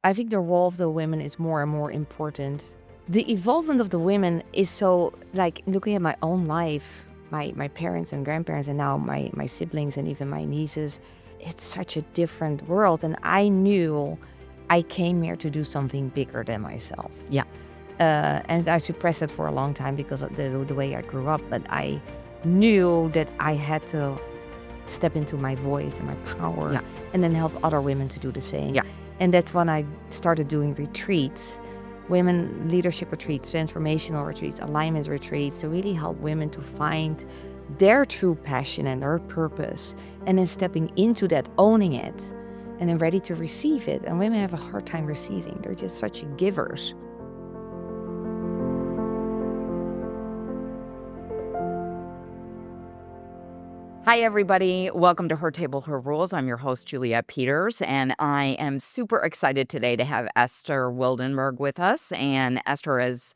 I think the role of the women is more and more important. The involvement of the women is so, like, looking at my own life, my parents and grandparents, and now my siblings and even my nieces, it's such a different world. And I knew I came here to do something bigger than myself. Yeah. And I suppressed it for a long time because of the way I grew up. But I knew that I had to step into my voice and my power and then help other women to do the same. Yeah. And that's when I started doing retreats, women leadership retreats, transformational retreats, alignment retreats, to really help women to find their true passion and their purpose, and then stepping into that, owning it, and then ready to receive it. And women have a hard time receiving. They're just such givers. Hi, everybody. Welcome to Her Table, Her Rules. I'm your host, Juliet Peters, and I am super excited today to have Esther Wildenberg with us. And Esther has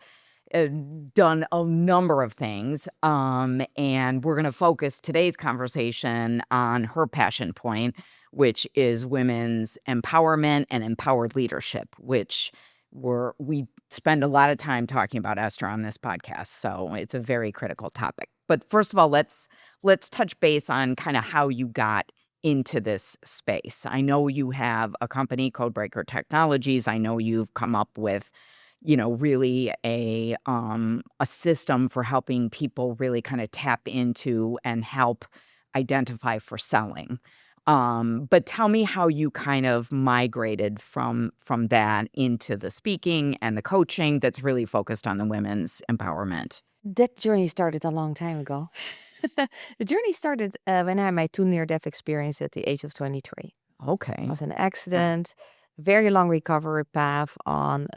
done a number of things, and we're going to focus today's conversation on her passion point, which is women's empowerment and empowered leadership, which we spend a lot of time talking about, Esther, on this podcast. So it's a very critical topic. But first of all, let's touch base on kind of how you got into this space. I know you have a company, Codebreaker Technologies. I know you've come up with, really a system for helping people really kind of tap into and help identify for selling. But tell me how you kind of migrated from that into the speaking and the coaching that's really focused on the women's empowerment. That journey started a long time ago. The journey started when I had my 2 near-death experience at the age of 23. Okay. It was an accident, very long recovery path on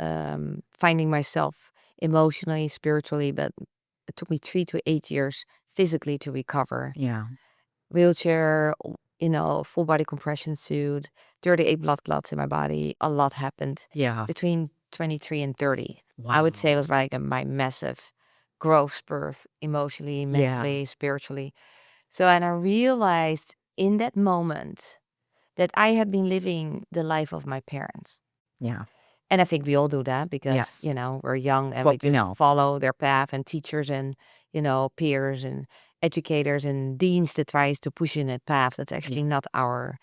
finding myself emotionally, spiritually, but it took me 3 to 8 years physically to recover. Yeah. Wheelchair, full body compression suit, 38 blood clots in my body. A lot happened Yeah. between 23 and 30. Wow. I would say it was like my massive growth spurt, emotionally, mentally, spiritually. So, and I realized in that moment that I had been living the life of my parents. Yeah. And I think we all do that because, Yes. we're young and what we we just know. follow their path, and teachers and, peers and educators and deans that tries to push you in that path. That's actually not our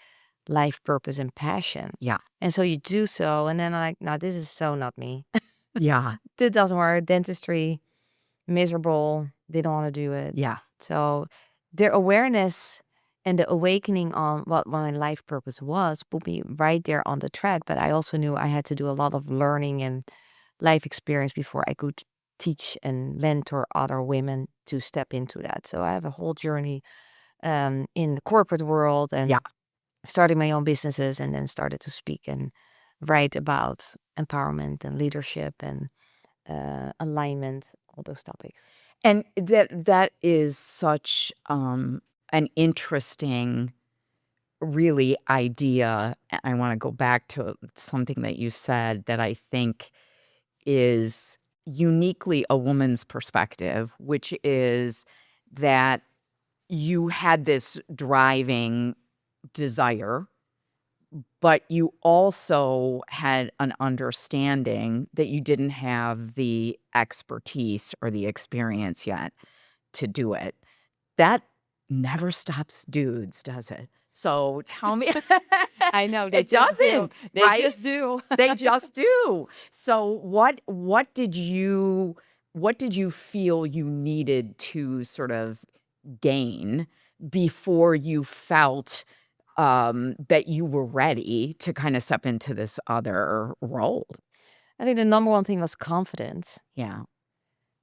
life purpose and passion. Yeah. And so you do so, and then I'm like, no, this is so not me. Yeah. This doesn't work. Dentistry, miserable, didn't want to do it. Yeah. So their awareness and the awakening on what my life purpose was put me right there on the track. But I also knew I had to do a lot of learning and life experience before I could teach and mentor other women to step into that. So I have a whole journey in the corporate world and starting my own businesses, and then started to speak and write about empowerment and leadership and alignment, all those topics. And that is such an interesting, really, idea. I want to go back to something that you said that I think is uniquely a woman's perspective, which is that you had this driving desire, but you also had an understanding that you didn't have the expertise or the experience yet to do it. That never stops dudes, does it? So tell me. I know It doesn't. They right? just do. They just do. So what did you feel you needed to sort of gain before you felt that you were ready to kind of step into this other role? I think the number one thing was confidence Yeah.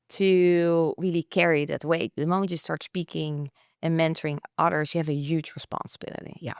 to really carry that weight. The moment you start speaking and mentoring others, you have a huge responsibility. Yeah.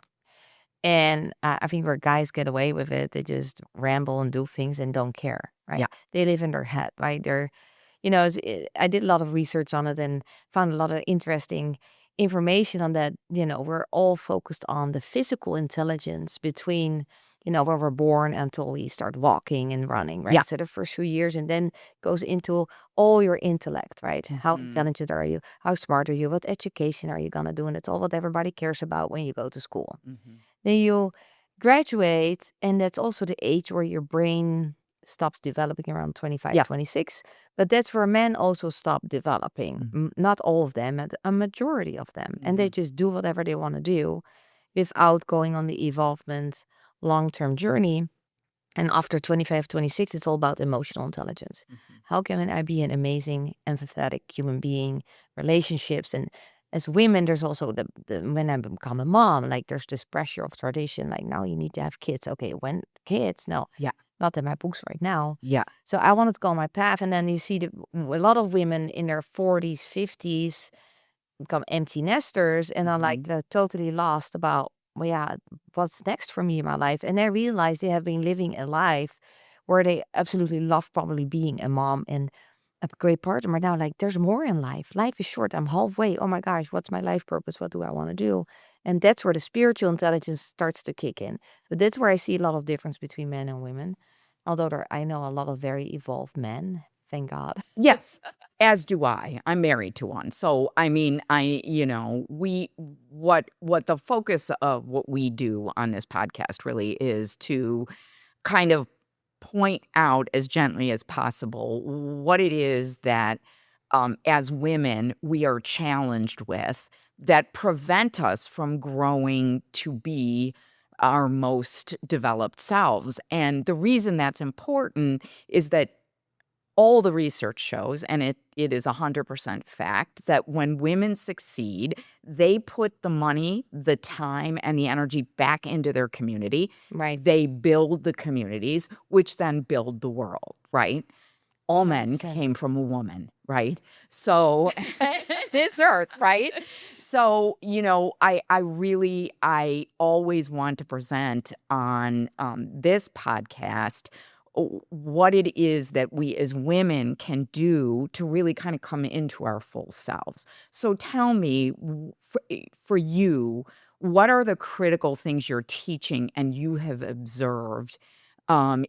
And I think where guys get away with it, they just ramble and do things and don't care, right? Yeah. They live in their head, right? I did a lot of research on it and found a lot of interesting information on that. We're all focused on the physical intelligence between, when we're born until we start walking and running, right? Yeah. So the first few years, and then goes into all your intellect, right? How Mhm. intelligent are you? How smart are you? What education are you gonna do? And it's all what everybody cares about when you go to school. Mhm. Then you graduate, and that's also the age where your brain stops developing around 25, Yeah. 26. But that's where men also stop developing. Mhm. Not all of them, but a majority of them. And they Mhm. just do whatever they want to do without going on the evolvement long-term journey. And after 25, 26, it's all about emotional intelligence. Mhm. How can I be an amazing, empathetic human being, relationships? And as women, there's also when I become a mom, like there's this pressure of tradition, like now you need to have kids. Okay, when kids? No, Yeah. not in my books right now. Yeah. So I wanted to go on my path. And then you see a lot of women in their 40s, 50s become empty nesters and are like Mhm. totally lost about, well, yeah, what's next for me in my life? And I realize they have been living a life where they absolutely love probably being a mom and a great partner. But now, like, there's more in life. Life is short. I'm halfway. Oh my gosh, what's my life purpose? What do I want to do? And that's where the spiritual intelligence starts to kick in. But that's where I see a lot of difference between men and women. Although I know a lot of very evolved men, thank God. Yes, as do I. I'm married to one. So, I mean, we what the focus of what we do on this podcast really is to kind of point out as gently as possible what it is that, as women, we are challenged with that prevent us from growing to be our most developed selves. And the reason that's important is that all the research shows, and it is 100% fact, that when women succeed, they put the money, the time, and the energy back into their community. Right. They build the communities, which then build the world, right? All men 100%. came from a woman, right? So this earth, right? So, I always want to present on this podcast what it is that we as women can do to really kind of come into our full selves. So tell me, for you, what are the critical things you're teaching and you have observed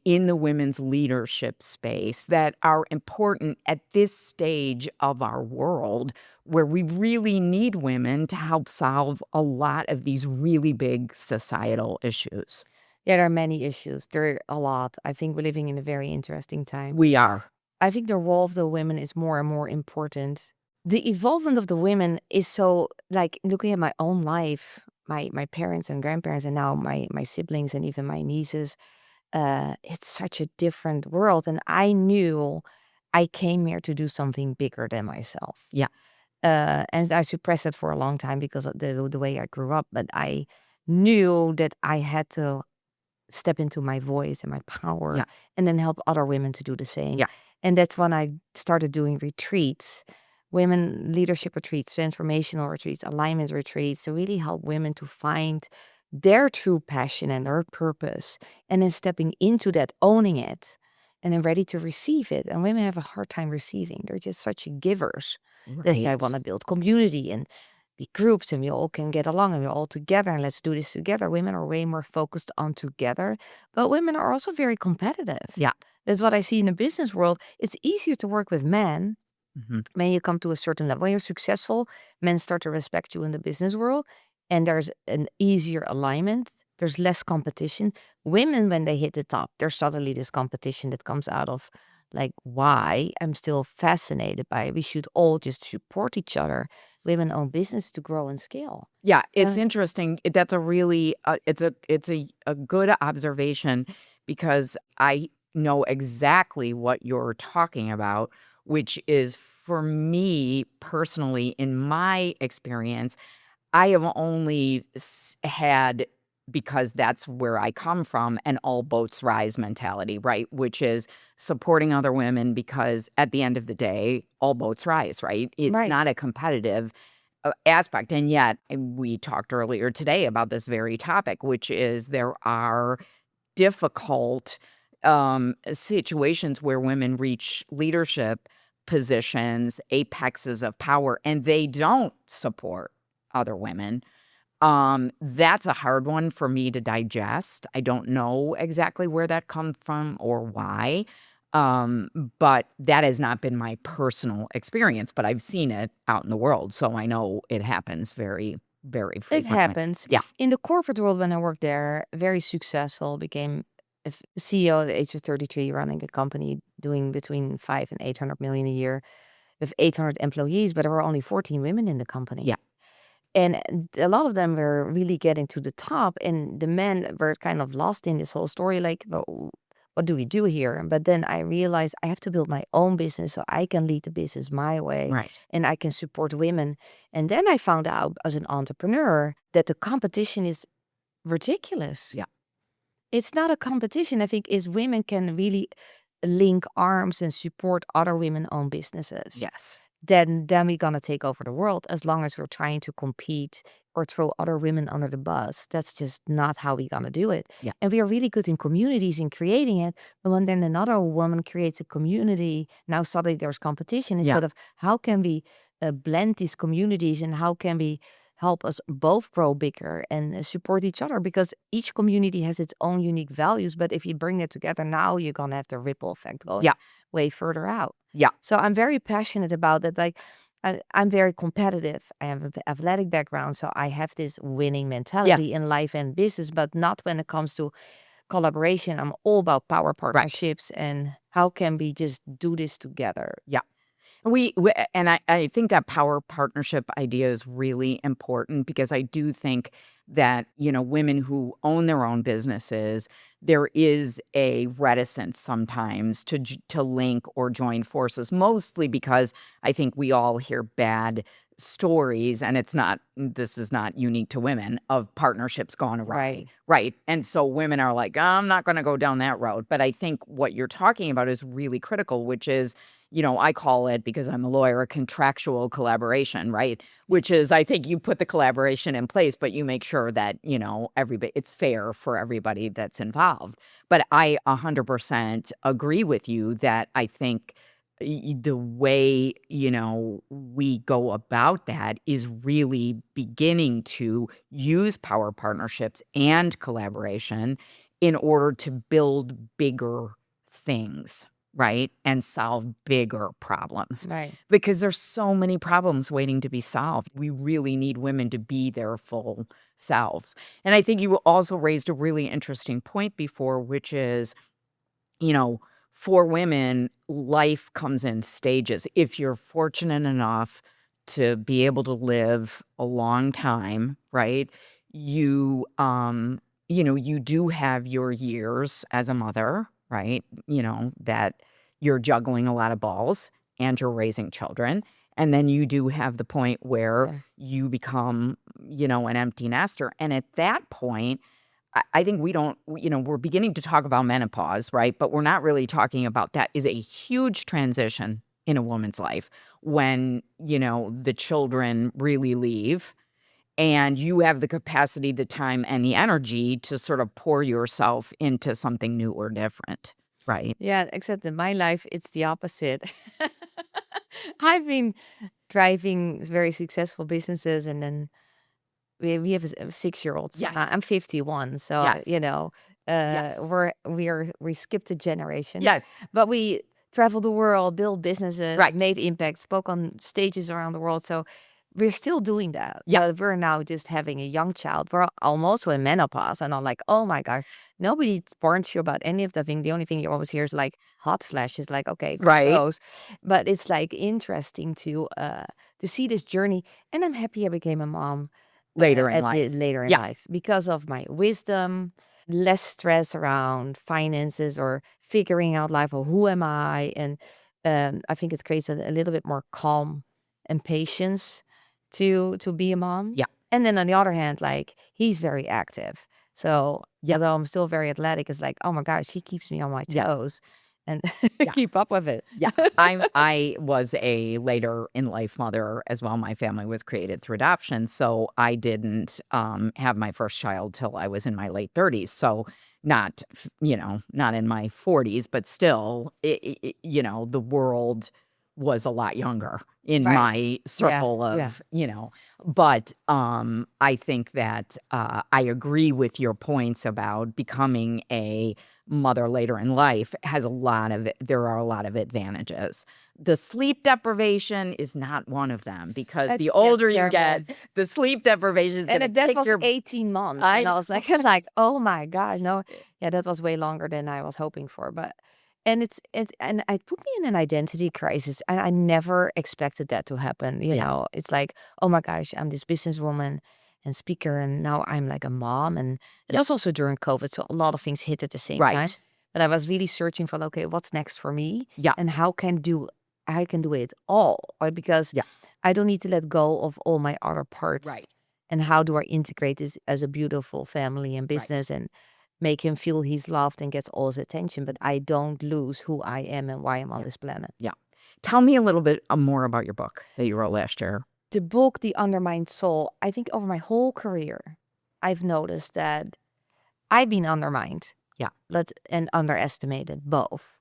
in the women's leadership space that are important at this stage of our world where we really need women to help solve a lot of these really big societal issues? Yeah, there are many issues. There are a lot. I think we're living in a very interesting time. We are. I think the role of the women is more and more important. The evolvement of the women is so like looking at my own life, my parents and grandparents, and now my siblings and even my nieces. It's such a different world, and I knew I came here to do something bigger than myself. Yeah. And I suppressed it for a long time because of the way I grew up. But I knew that I had to step into my voice and my power Yeah. and then help other women to do the same. Yeah. And that's when I started doing retreats, women leadership retreats, transformational retreats, alignment retreats to really help women to find their true passion and their purpose and then stepping into that, owning it, and then ready to receive it. And women have a hard time receiving. They're just such givers. That I want Right. to build community and be groups and we all can get along and we're all together and let's do this together. Women are way more focused on together, but women are also very competitive. Yeah. That's what I see in the business world. It's easier to work with men Mhm. when you come to a certain level. When you're successful, men start to respect you in the business world and there's an easier alignment. There's less competition. Women, when they hit the top, there's suddenly this competition that comes out of like, why? I'm still fascinated by it. We should all just support each other. Women own business to grow and scale. Yeah, it's Uh, interesting. That's a really it's a good observation because I know exactly what you're talking about, which is for me personally in my experience, I have only had because that's where I come from an all boats rise mentality, right? Which is supporting other women because at the end of the day, all boats rise, right? It's right. not a competitive aspect. And yet, and we talked earlier today about this very topic, which is there are difficult situations where women reach leadership positions, apexes of power, and they don't support other women. That's a hard one for me to digest. I don't know exactly where that comes from or why. But that has not been my personal experience, but I've seen it out in the world, so I know it happens very very It frequently. happens. Yeah. In the corporate world, when I worked there, very successful, became CEO at the age of 33, running a company doing between 5 and 800 million a year with 800 employees, but there were only 14 women in the company. Yeah. And a lot of them were really getting to the top, and the men were kind of lost in this whole story. Like, well, what do we do here? But then I realized I have to build my own business so I can lead the business my way Right. and I can support women. And then I found out as an entrepreneur that the competition is ridiculous. Yeah. It's not a competition. I think is women can really link arms and support other women-owned businesses, Yes. then we're gonna take over the world as long as we're trying to compete or throw other women under the bus. That's just not how we're gonna do it. Yeah. And we are really good in communities in creating it. But when then another woman creates a community, now suddenly there's competition Yeah. instead of how can we blend these communities and how can we help us both grow bigger and support each other because each community has its own unique values. But if you bring it together now, you're gonna have the ripple effect going Yeah. way further out. Yeah. So I'm very passionate about it. Like I'm very competitive. I have an athletic background, so I have this winning mentality in life and business, but not when it comes to collaboration. I'm all about power Right. partnerships and how can we just do this together. Yeah. And I think that power partnership idea is really important because I do think that, women who own their own businesses, there is a reticence sometimes to link or join forces, mostly because I think we all hear bad stories, and this is not unique to women, of partnerships gone awry. Right. Right. And so women are like, I'm not going to go down that road. But I think what you're talking about is really critical, which is, I call it, because I'm a lawyer, a contractual collaboration, right? Which is, I think you put the collaboration in place, but you make sure that, everybody, it's fair for everybody that's involved. But I 100% agree with you that I think the way, we go about that is really beginning to use power partnerships and collaboration in order to build bigger things, right? And solve bigger problems. Right. Because there's so many problems waiting to be solved. We really need women to be their full selves. And I think you also raised a really interesting point before, which is, for women, life comes in stages. If you're fortunate enough to be able to live a long time, right? You do have your years as a mother, right? That you're juggling a lot of balls and you're raising children. And then you do have the point where Yeah. you become, an empty nester. And at that point, I think we don't, we're beginning to talk about menopause, right? But we're not really talking about that is a huge transition in a woman's life when, the children really leave and you have the capacity, the time, and the energy to sort of pour yourself into something new or different, right? Yeah, except in my life, it's the opposite. I've been driving very successful businesses and then we have a 6-year-old son. Yes. I'm 51, so, Yes. Yes. we skipped a generation, Yes. but we traveled the world, built businesses, Right. made impact, spoke on stages around the world, so we're still doing that, Yeah. but we're now just having a young child. We're almost in menopause, and I'm like, "Oh my gosh." Nobody warns you about any of the thing. The only thing you always hear is, like, hot flashes, like, "Okay, Right. gross." But it's, like, interesting to see this journey, and I'm happy I became a mom Later in at the life. later in Yeah. life because of my wisdom, less stress around finances or figuring out life or who am I, and I think it creates a little bit more calm and patience to be a mom. Yeah. And then on the other hand, like he's very active, so Yeah. although I'm still very athletic, it's like oh my gosh, he keeps me on my Yeah. toes and Yeah. keep up with it. Yeah, I was a later in life mother as well. My family was created through adoption, so I didn't have my first child till I was in my late 30s. So not in my 40s, but still, the world was a lot younger, in Right. my Yeah. circle Yeah. of, but I think that I agree with your points about becoming a mother later in life there are a lot of advantages. The sleep deprivation is not one of them because the That's older you terrible. get, the sleep deprivation is going And to that kick was your 18 months, I and I was know. like, "Oh my god, no." Yeah, that was way longer than I was hoping for, but and it put me in an identity crisis, and I never expected that to happen, you Yeah, know? It's like, "Oh my gosh, I'm this businesswoman and speaker, and now I'm like a mom," and it yeah, was also during COVID, so a lot of things hit at the same time, right. but I was really searching for, okay, what's next for me, Yeah, and how I can do it all, right? Because yeah, I don't need to let go of all my other parts, right, and how do I integrate this as a beautiful family and right. business and make him feel he's loved and gets all his attention, but I don't lose who I am and why I'm on Yeah, this planet. yeah. Tell me a little bit more about your book that you wrote last year. The book, The Undermined Soul, I think over my whole career, I've noticed that I've been undermined Yeah, and underestimated both.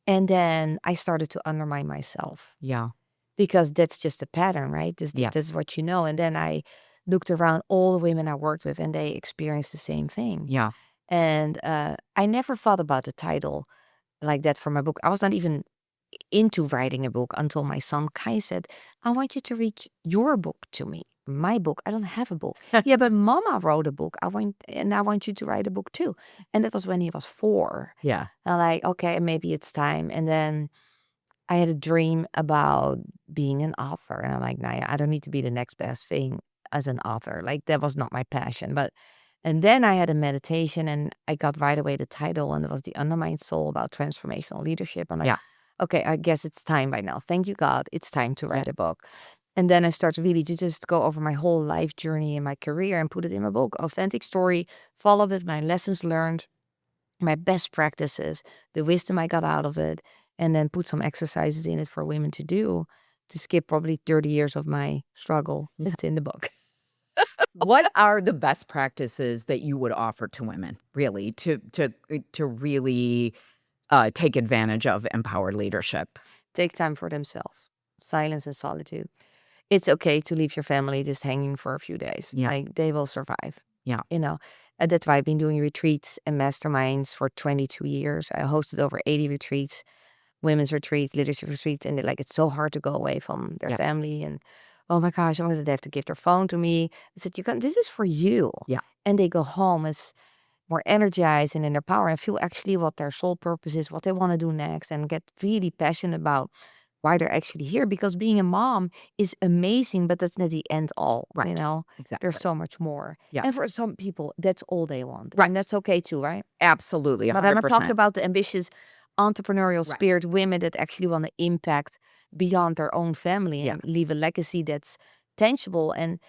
And then I started to undermine myself yeah, because that's just a pattern, right? This yes, is what you know. And then I looked around all the women I worked with and they experienced the same thing. yeah. And I never thought about the title like that for my book. I was not even into writing a book until my son Kai said, I want you to read your book to me. My book. I don't have a book. Yeah, but mama wrote a book. I want you to write a book too. And that was when he was 4. Yeah, I'm like, okay, maybe it's time. And then I had a dream about being an author. And I'm like, nah, I don't need to be the next best thing as an author. Like that was not my passion. And then I had a meditation and I got right away the title and it was The Undermined Soul about transformational leadership. I'm like, yeah, okay, I guess it's time by now. Thank you, God. It's time to yeah, write a book. And then I started really to just go over my whole life journey and my career and put it in my book. Authentic story, follow with my lessons learned, my best practices, the wisdom I got out of it, and then put some exercises in it for women to do to skip probably 30 years of my struggle. yeah. It's in the book. What are the best practices that you would offer to women, really, to really take advantage of empowered leadership? Take time for themselves. Silence and solitude. It's okay to leave your family just hanging for a few days. Yeah, Like they will survive, yeah, you know. And that's why I've been doing retreats and masterminds for 22 years. I hosted over 80 retreats, women's retreats, leadership retreats, and like it's so hard to go away from their yeah, family. And oh my gosh, almost they have to give their phone to me. I said, this is for you. yeah, And they go home as more energized and in their power and feel actually what their soul purpose is, what they want to do next, and get really passionate about why they're actually here. Because being a mom is amazing, but that's not the end all, you right. know? There's Exactly. so much more. Yeah, And for some people, that's all they want. And right. that's okay too, right? Absolutely, But I'm not talking 100%. about the ambitious entrepreneurial Right. spirit women that actually want to impact beyond their own family Yeah, and leave a legacy that's tangible. And,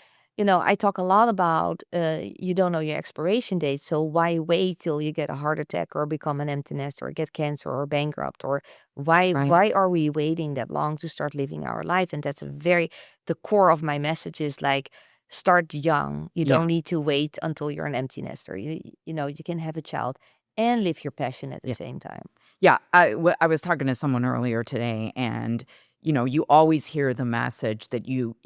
I talk a lot about you don't know your expiration date. So why wait till you get a heart attack or become an empty nest or get cancer or bankrupt? Or why right. why are we waiting that long to start living our life? And that's the core of my message is like start young. You Yeah, don't need to wait until you're an empty nester. You can have a child and live your passion at the yeah. same time. Yeah, I was talking to someone earlier today, and you always hear the message that you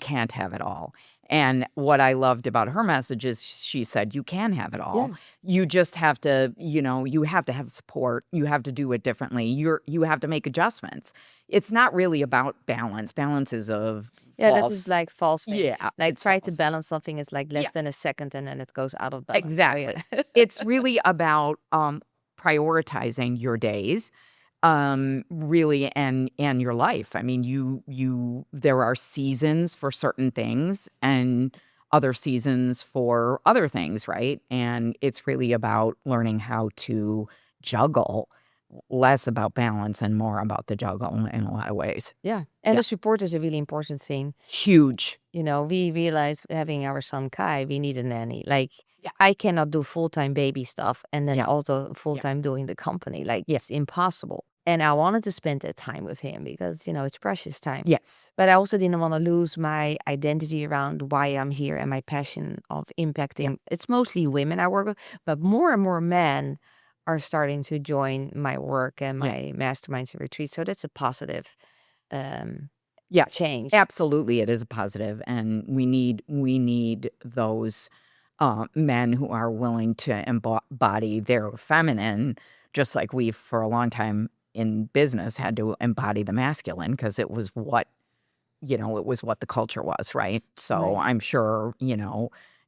can't have it all. And what I loved about her message is she said you can have it all. Yeah. You just have to, you have to have support. You have to do it differently. You have to make adjustments. It's not really about balance. Balance is a Yeah, that is false. like false thing. Yeah, Like it's try to false. balance something is like Yeah, less than a second and then it goes out of balance. So exactly. yeah. It's really about prioritizing your days really and your life. I mean, you there are seasons for certain things and other seasons for other things, right? And it's really about learning how to juggle, less about balance and more about the juggle in a lot of ways. Yeah. And Yeah, the support is a really important thing. huge. We realized having our son Kai, we need a nanny. Like Yeah, I cannot do full-time baby stuff and then yeah, also yeah, full-time doing the company. Like yeah. it's impossible. And I wanted to spend that time with him because, it's precious time. Yes. But I also didn't want to lose my identity around why I'm here and my passion of Yeah, impacting. It's mostly women I work with, but more and more men are starting to join my work and yeah, my masterminds and retreats. So that's a positive um, Yes, change. absolutely, it is a positive, and we need those, men who are willing to embody their feminine, just like we, for a long time in business, had to embody the masculine because it was what it was what the culture was, right? So Right. I'm sure,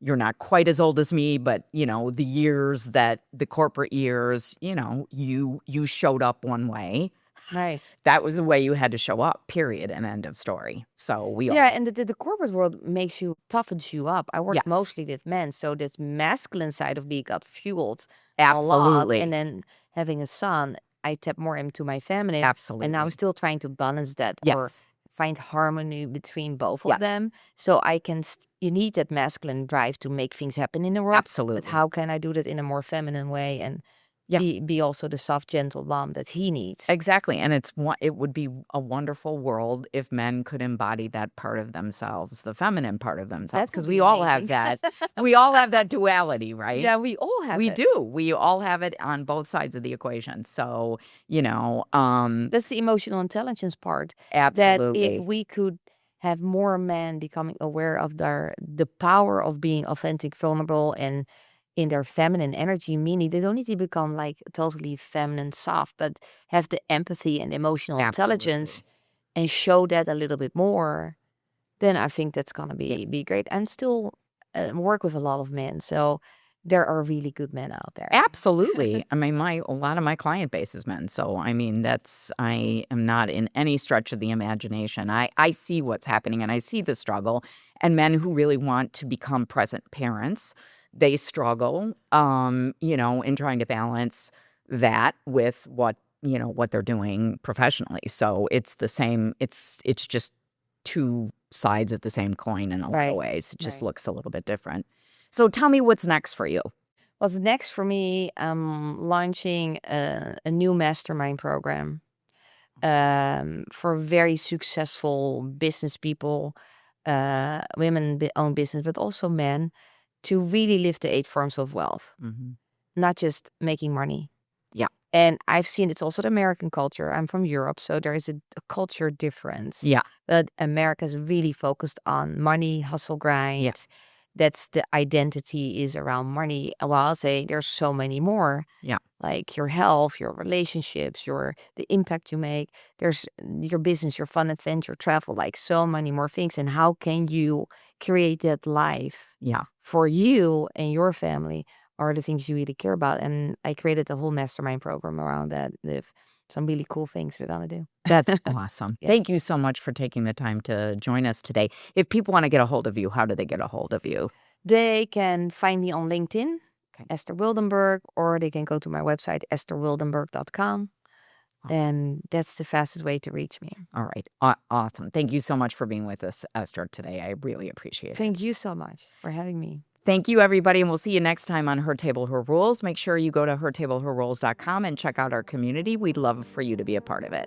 you're not quite as old as me, but the corporate years, you showed up one way. Right. That was the way you had to show up, period, and end of story. So we Yeah, all and the corporate world toughens you up. I work Yes, mostly with men, so this masculine side of me got fueled a lot. And absolutely. then having a son, I tap more into my feminine, and now I'm Absolutely. still trying to balance that or Yes. find harmony between both of Yes. them. So I can, you need that masculine drive to make things happen in the world, but Absolutely. how can I do that in a more feminine way and Yeah. be also the soft, gentle mom that he needs? Exactly, and it would be a wonderful world if men could embody that part of themselves, the feminine part of themselves, That would because be we all have amazing. that. We all have that duality, right? Yeah, we all have We it. do. We all have it on both sides of the equation. So, That's the emotional intelligence part, that if absolutely. we could have more men becoming aware of the power of being authentic, vulnerable, and in their feminine energy, meaning they don't need to become like totally feminine soft, but have the empathy and emotional intelligence Absolutely. and show that a little bit more, then I think that's gonna Yeah. be great. I'm still work with a lot of men, so there are really good men out there. Absolutely. I mean, a lot of my client base is men. So, I mean, I am not in any stretch of the imagination. I see what's happening and I see the struggle. And men who really want to become present parents, they struggle, in trying to balance that with what they're doing professionally. So it's the same, it's just two sides of the same coin in a lot of Right. ways. It just Right. looks a little bit different. So tell me what's next for you. What's next for me? I'm launching a new mastermind program for very successful business people, women own business, but also men, to really live the 8 forms of wealth, Mhm. not just making money. Yeah. And I've seen it's also the American culture. I'm from Europe, so there is a culture difference. Yeah. But America's really focused on money, hustle, Yeah. grind. That's the identity is around money. While I'll say there's so many more, Yeah. like your health, your relationships, the impact you make. There's your business, your fun adventure, travel, like so many more things. And how can you create that life Yeah. for you and your family are the things you really care about. And I created a whole mastermind program around that with some really cool things we're gonna do. That's awesome. Yeah. Thank you so much for taking the time to join us today. If people wanna get a hold of you, how do they get a hold of you? They can find me on LinkedIn, Okay. Esther Wildenberg, or they can go to my website, estherwildenberg.com. Awesome. And that's the fastest way to reach me. All right. Awesome. Thank you so much for being with us, Esther, today. I really appreciate it. Thank you so much for having me. Thank you, everybody, and we'll see you next time on Her Table, Her Rules. Make sure you go to hertableherrules.com and check out our community. We'd love for you to be a part of it.